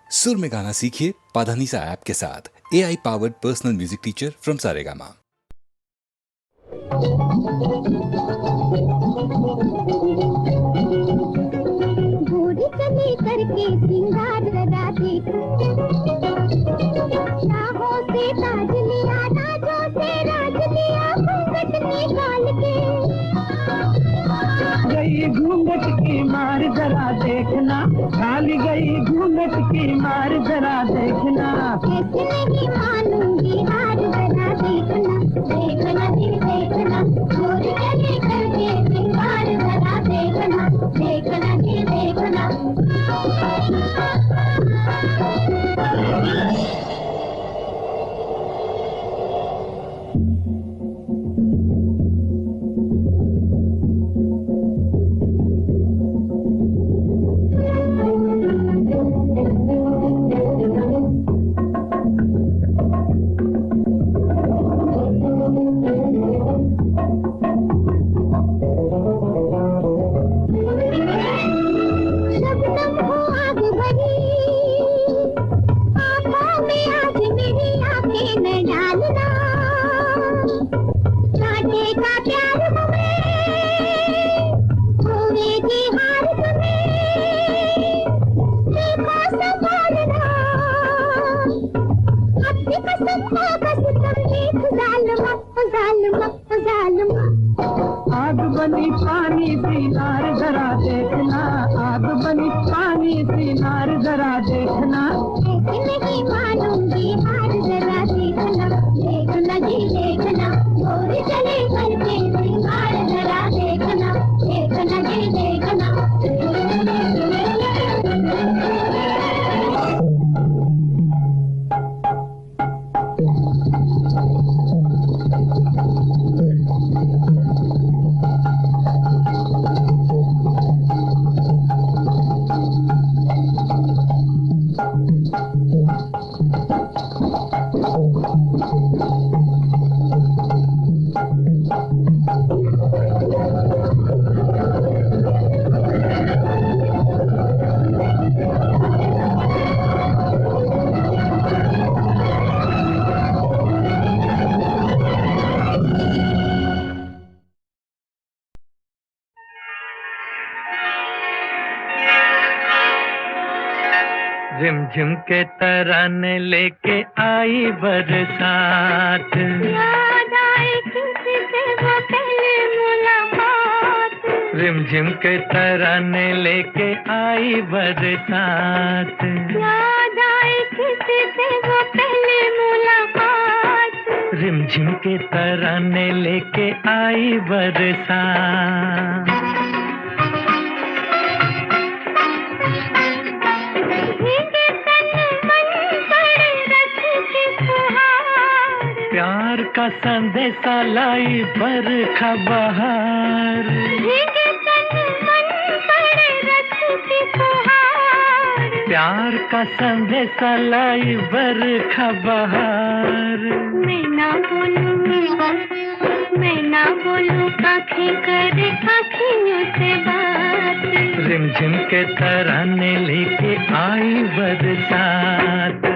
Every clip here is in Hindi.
सुर में गाना सीखिए पाधानीसा ऐप के साथ। AI powered personal music teacher from Saregama. करके सिंगार लगाती राहों से ताज लिया, राजों से राज लिया, घूंघट निकाल के गई घूंघट की मार जरा देखना, खाली गई घूंघट की मार जरा देखना। कैसे नहीं मानूंगी हार जरा देखना, देखना जी देखना, चोरी चले करके सिंगार जरा देखना, देखना जी देखना। आग बनी पानी सी नार जरा देखना, आग बनी पानी सी नार जरा देखना। नहीं मानूंगी हार जरा देखना, देखना जी देखना, चोरी चले करके सिंगार जरा देखना, देखना जी देखना। झिमझिम के तराने लेके आई बरसात, याद आए किसी से वो पहली मुलाकात। रिमझिम के तराने लेके आई बरसात, याद आए किसी से वो पहली मुलाकात। रिमझिम के तराने लेके आई बरसात। प्यार का संदेशा लाई बरखा बहार, प्यार का संदेशा लाई बरखा बहार। मैं ना बोलूं आँखें करे आँखियों से बात। रिमझिम के तराने लेके आई बरसात।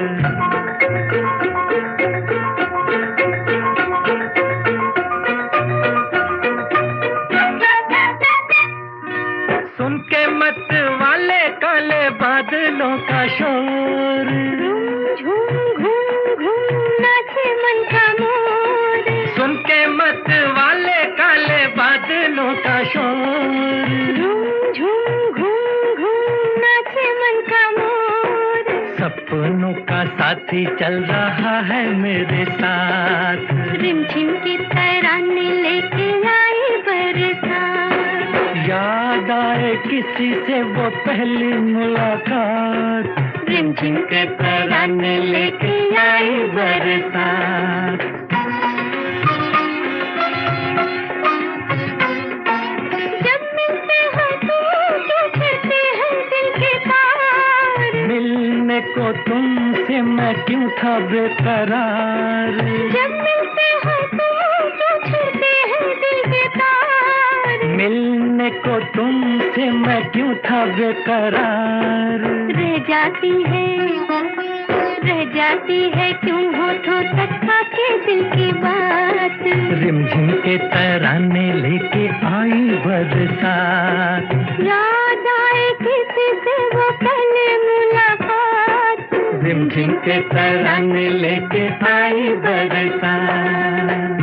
सुन के मत वाले काले बादलों का शोर, झूम घूम घूम नाचे मन का मोर। सुन के मत वाले काले बादलों का शोर, झूम घूम घूम नाचे मन का मोर। सपनों का साथी चल रहा है मेरे साथ, रिमझिम की तराने लेके आई बरसात। याद आए किसी से वो पहली मुलाकात, रिमझिम के तराने लेके आई बरसात। जब मिलते हो तो छूटते हैं दिल के तार। मिलने को तुमसे मैं क्यों था बेकरार। जब मिलते हो तो छूटते हैं दिल के तार। मिलने को तुमसे मैं क्यों था बेकरार। रह जाती है रह जाती है क्यों होठों तक आके दिल की बात। रिमझिम के तराने लेके आई बरसात, याद आए किसी से वो पहले मुलाकात। रिमझिम के तराने लेके आई बरसात।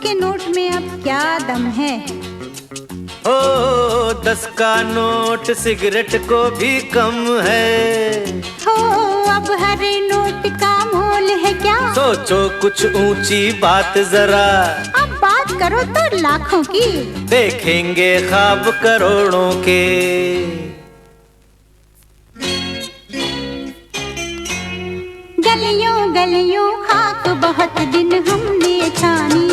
के नोट में अब क्या दम है? ओ 10 का नोट सिगरेट को भी कम है। हो अब हर नोट का मोल है क्या? सोचो कुछ ऊंची बात जरा, अब बात करो तो लाखों की, देखेंगे ख्वाब करोड़ों के। गलियों गलियों खाक बहुत दिन हमने छानी,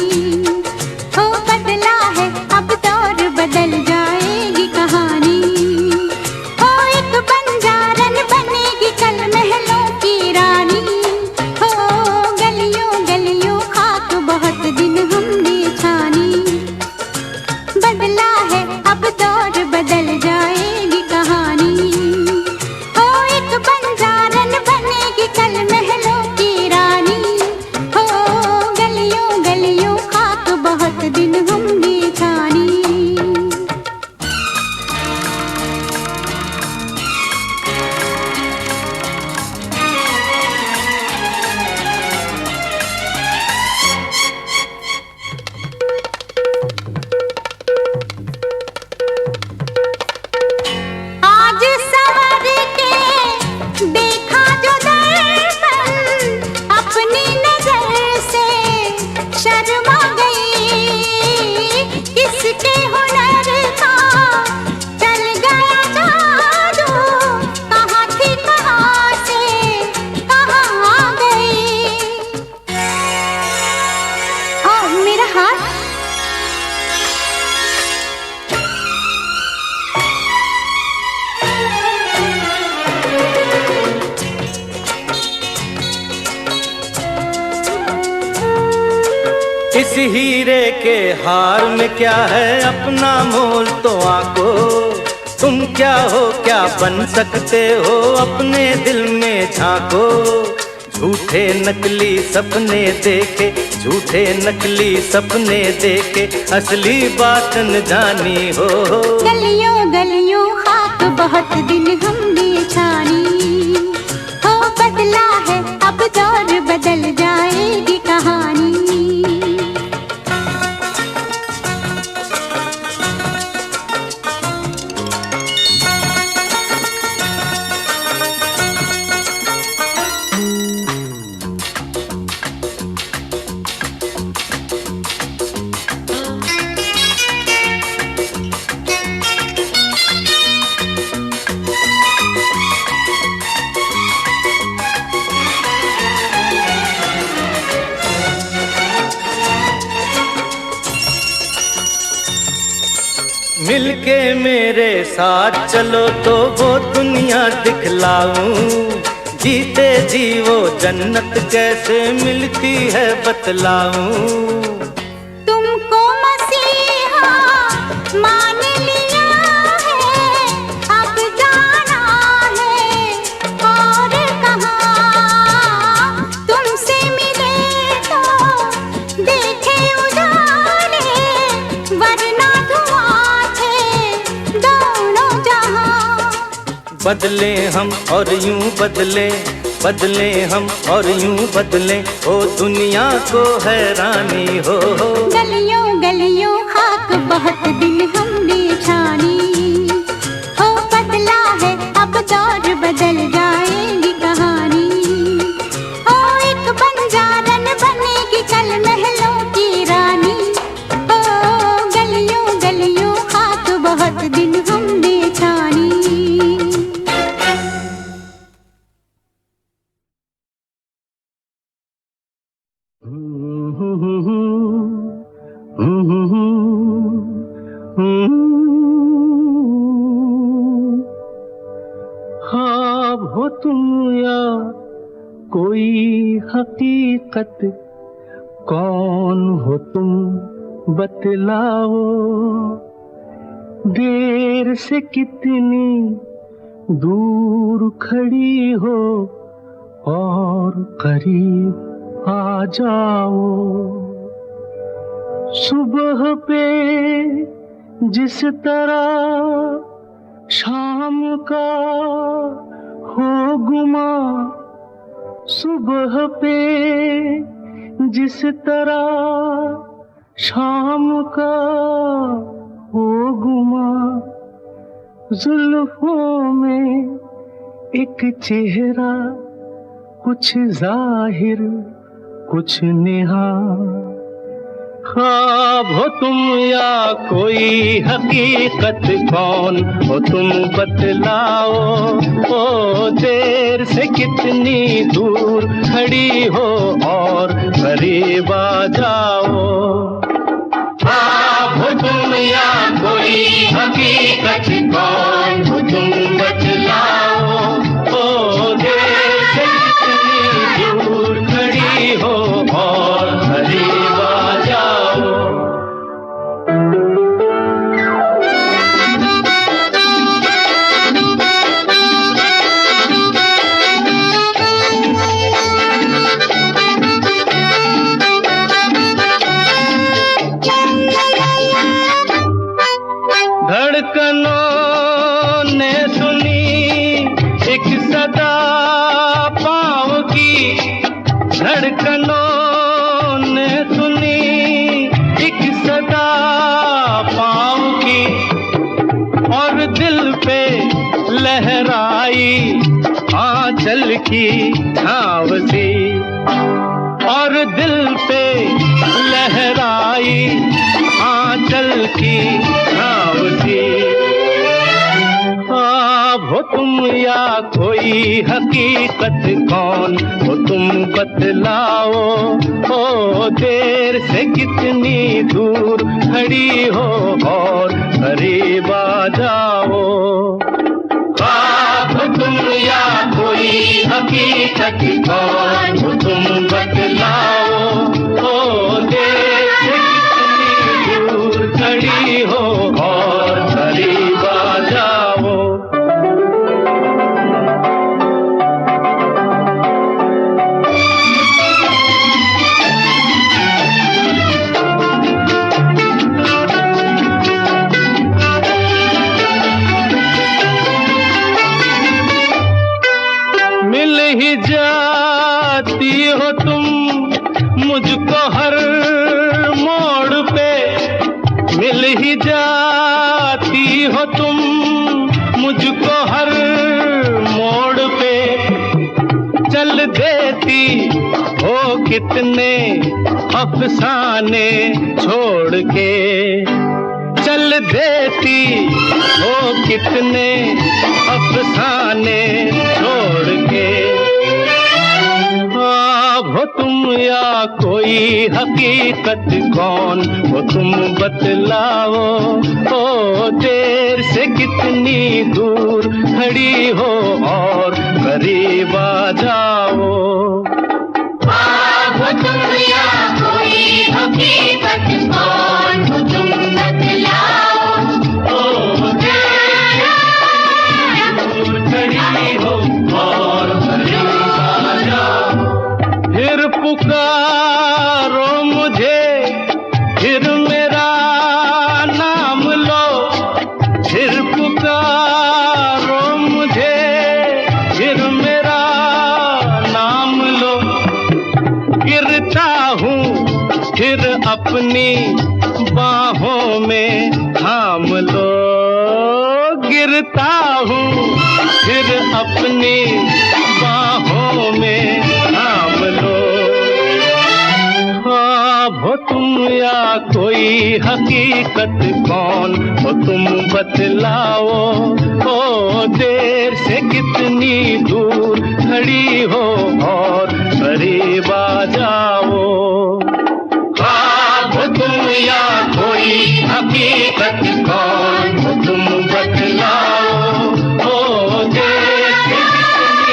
हो बदला है अब दौर बदल जाएगी कहानी। हो एक बंजारन बनेगी कल महलों की रानी। हो गलियों गलियों खाक बहुत दिन हमने छानी, बदला है अब दौर बदल जाएगी कहानी। हो एक बंजारन बनेगी कल महलों की रानी। हो गलियों गलियों खाक बहुत दिन हमने छानी। आज सवर के देखा जो दर्पण, अपनी नजर से शर्मा गई। किसके हुनर का चल गया जादू, कहाँ थी कहाँ से कहाँ आ गई। और मेरा हाथ इस हीरे के हार में क्या है अपना मोल तो आंको। तुम क्या हो क्या बन सकते हो अपने दिल में झांको। झूठे नकली सपने देखे, झूठे नकली सपने देखे, असली बात न जानी हो। गलियों गलियों खाक बहुत दिन हमने छानी, हो बदला है अब दौर बदल जाएगी कहानी। मिलके मेरे साथ चलो तो वो दुनिया दिखलाऊं। जीते जी वो जन्नत कैसे मिलती है बतलाऊं। तुमको मसीहा मान लिया है, अब जाना है और कहाँ। तुमसे मिले तो देखे उजाले, वरना धुआं थे दोनों जहां। बदले हम और यूं बदले, बदले हम और यूं बदले, ओ दुनिया को हैरानी हो। गलियों गलियों खाक बहुत दिन हमने छानी, हो बदला है अब दौर बदल जाएगी कहानी। हो एक बंजारन बनेगी कल महलों की रानी। हो गलियों गलियों खाक बहुत दिन हमने छानी। ख्वाब हो तुम या कोई हकीकत, कौन हो तुम बतलाओ। देर से कितनी दूर खड़ी हो और करीब आ जाओ। सुबह पे जिस तरह शाम का हो गुमा, सुबह पे जिस तरह शाम का हो गुमा, जुल्फों में एक चेहरा, कुछ जाहिर कुछ नेहा। ख्वाब हो तुम या कोई हकीकत, कौन हो तुम बतलाओ। ओ देर से कितनी दूर खड़ी हो और करीब आ जाओ। ख्वाब हो तुम या कोई हकीकत, कौन हो तुम बतलाओ। ओ देर से कितनी दूर खड़ी हो और करीब आ जाओ। धड़कनों ने सुनी एक सदा पाँव की, धड़कनों ने सुनी एक सदा पाँव की, और दिल पे लहराई आंचल की छाँव सी, और दिल पे लहराई आंचल की छाँव सी। ख्वाब हो तुम या कोई हकीकत, कौन हो तुम बतलाओ। ओ देर से कितनी दूर खड़ी हो और करीब आ जाओ। ख्वाब हो तुम या कोई हकीकत, कौन हो तुम बतलाओ। ओ देर से कितनी दूर खड़ी हो और करीब आ जाओ। मिल ही जाती हो तुम मुझको हर मोड़ पे, मिल ही जाती हो तुम मुझको हर मोड़ पे। चल देती हो कितने अफसाने छोड़ के, चल देती हो कितने अफसाने छोड़ के। ख्वाब हो तुम या कोई हकीकत, कौन हो तुम बतलाओ। ओ देर से कितनी दूर खड़ी हो और करीब आ जाओ। ख्वाब हो तुम या कोई हकीकत, कौन हो तुम बतलाओ। ओ देर से दूर खड़ी हो और करीब आ जाओ। फिर पुकारो मुझे, फिर मेरा नाम लो, फिर पुकारो मुझे, फिर मेरा नाम लो। गिरता हूँ फिर अपनी बाहों में थाम लो, गिरता हूँ फिर अपनी बाहों में थाम लो। ख्वाब हो तुम या कोई हकीकत, कौन हो तुम बतलाओ। ओ देर से कितनी दूर खड़ी हो और करीब आ जाओ। ख्वाब हो तुम या कोई हकीकत, कौन हो तुम बतलाओ। ओ देर से कितनी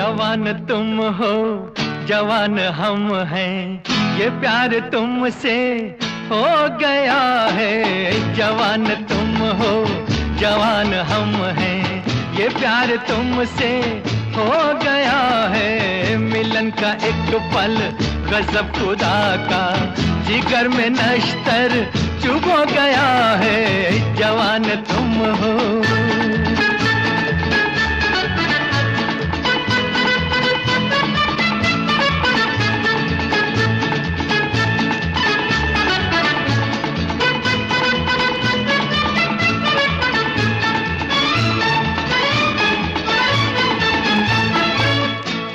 जवान तुम हो जवान हम हैं, ये प्यार तुमसे हो गया है। जवान तुम हो जवान हम हैं, ये प्यार तुमसे हो गया है। मिलन का एक पल गजब खुदा का, जिगर में नश्तर चुभ हो गया है। जवान तुम हो।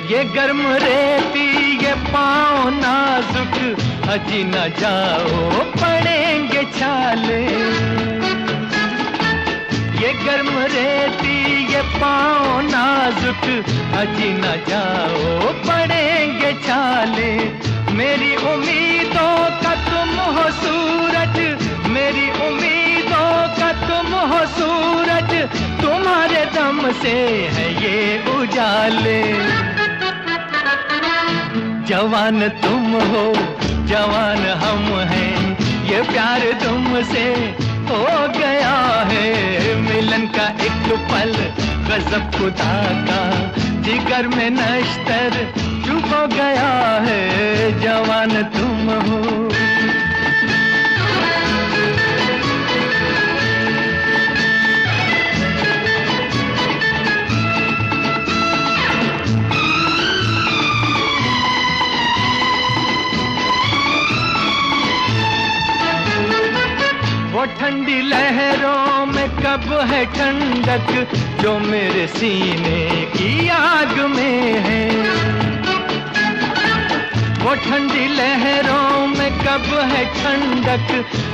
ये गर्म रेती ये पाँव नाजुक, अजी न जाओ पड़ेंगे छाले। ये गर्म रेती ये पाँव नाजुक, अजी न जाओ पड़ेंगे छाले। मेरी उम्मीदों का तुम हो सूरज, मेरी उम्मीदों का तुम हो सूरज, तुम्हारे दम से है ये उजाले। जवान तुम हो जवान हम हैं, ये प्यार तुमसे हो गया है। मिलन का एक पल गजब खुदा का, जिगर में नश्तर चुभ हो गया है। जवान तुम हो। वो ठंडी लहरों में कब है ठंडक, जो मेरे सीने की आग में है। वो ठंडी लहरों में कब है ठंडक,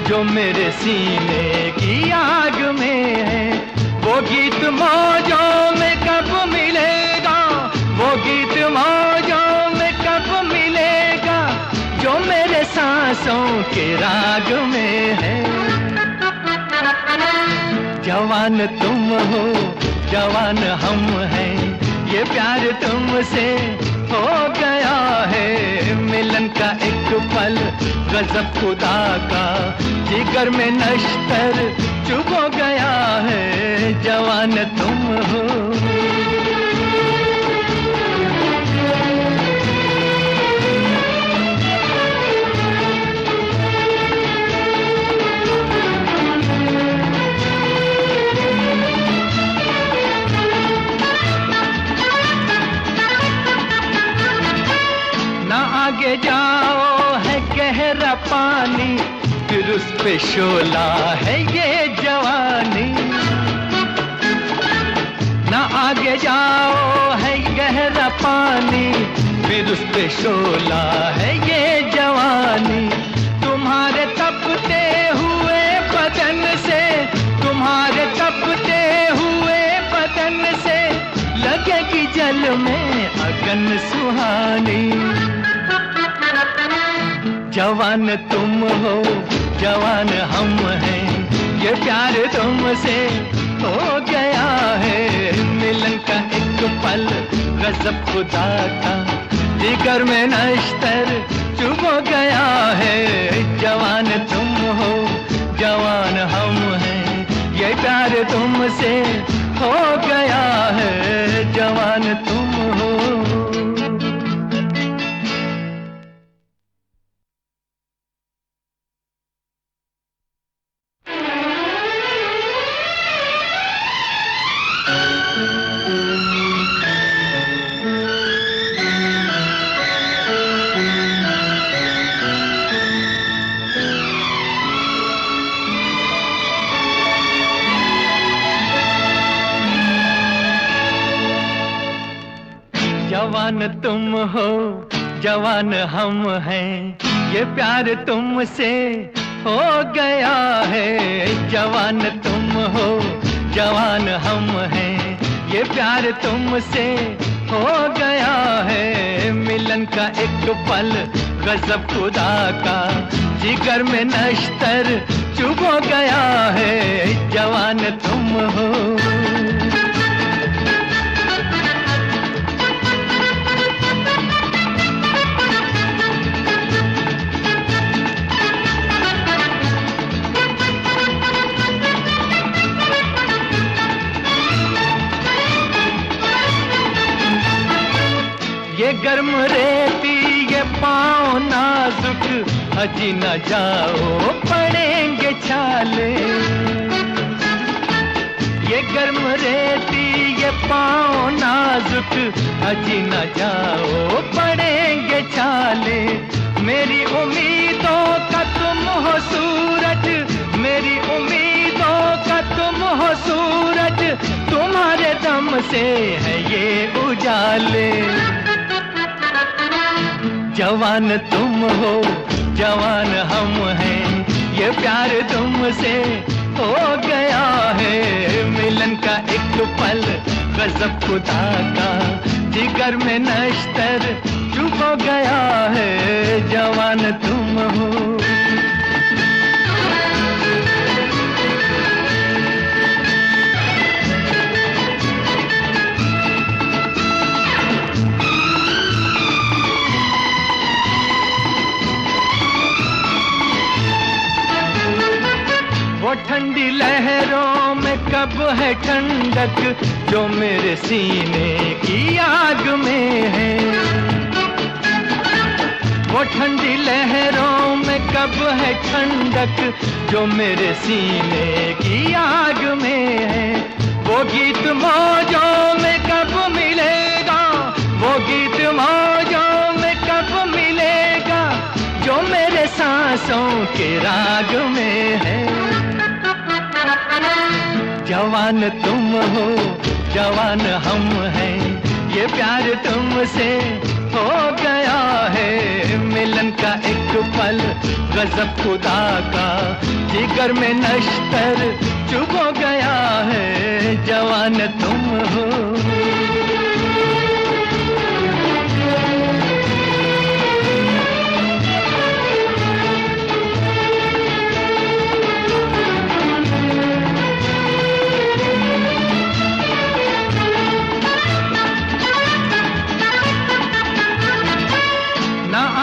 जो मेरे सीने की आग में है। वो गीत मौजों में कब मिलेगा, वो गीत मौजों में कब मिलेगा, जो मेरे सांसों के राग में है। जवान तुम हो जवान हम हैं, ये प्यार तुमसे हो गया है। मिलन का एक पल गजब खुदा का, जिगर में नश्तर चुभ हो गया है। जवान तुम हो। आगे जाओ है गहरा पानी, फिर उस पे शोला है ये जवानी। ना आगे जाओ है गहरा पानी, फिर उस पे शोला है ये जवानी। तुम्हारे तपते हुए बदन से, तुम्हारे तपते हुए बदन से, लगेगी जल में अगन सुहानी। जवान तुम हो जवान हम हैं, ये प्यार तुमसे हो गया है। मिलन का एक पल गजब खुदा का, जिगर में नश्तर चुभ हो गया है। जवान तुम हो जवान हम हैं, ये प्यार तुमसे हो गया है। जवान तुम हो। जवान तुम हो जवान हम हैं, ये प्यार तुमसे हो गया है। जवान तुम हो जवान हम हैं, ये प्यार तुमसे हो गया है। मिलन का एक पल गजब खुदा का, जिगर में नश्तर चुभ हो गया है। जवान तुम हो। ये गर्म रेती ये पाँव नाजुक, अजी न जाओ पड़ेंगे छाले। ये गर्म रेती ये पाँव नाजुक, अजी न जाओ पड़ेंगे छाले। मेरी उम्मीदों का तुम हो सूरज, मेरी उम्मीदों का तुम हो सूरज, तुम्हारे दम से है ये उजाले। जवान तुम हो जवान हम हैं, ये प्यार तुमसे हो गया है। मिलन का एक पल गजब खुदा का, जिगर में नश्तर चुप हो गया है। जवान तुम हो। वो ठंडी लहरों में कब है ठंडक, जो मेरे सीने की आग में है। वो ठंडी लहरों में कब है ठंडक, जो मेरे सीने की आग में है। वो गीत मौजों में कब मिलेगा, वो गीत मौजों में कब मिलेगा, जो मेरे सांसों के राग में है। जवान तुम हो जवान हम हैं, ये प्यार तुमसे हो गया है। मिलन का एक पल गजब खुदा का, जिगर में नश्तर चुप हो गया है। जवान तुम हो।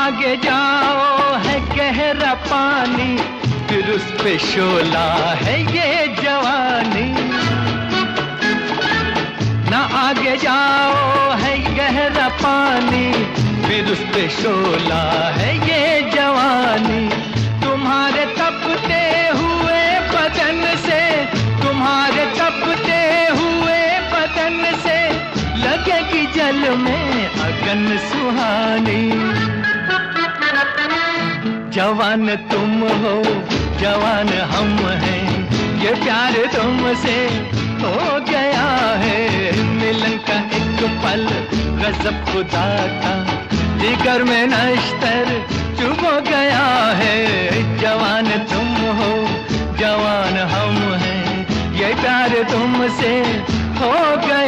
आगे जाओ है गहरा पानी, फिर उस पे शोला है ये जवानी। ना आगे जाओ है गहरा पानी, फिर उस पे शोला है ये जवानी। तुम्हारे तपते हुए बदन से, तुम्हारे तपते हुए बदन से, लगेगी जल में अगन सुहानी। जवान तुम हो जवान हम हैं, ये प्यार तुमसे हो गया है। मिलन का एक पल गजब खुदा का, जिगर में नश्तर चुप हो गया है। जवान तुम हो जवान हम हैं, ये प्यार तुमसे हो गया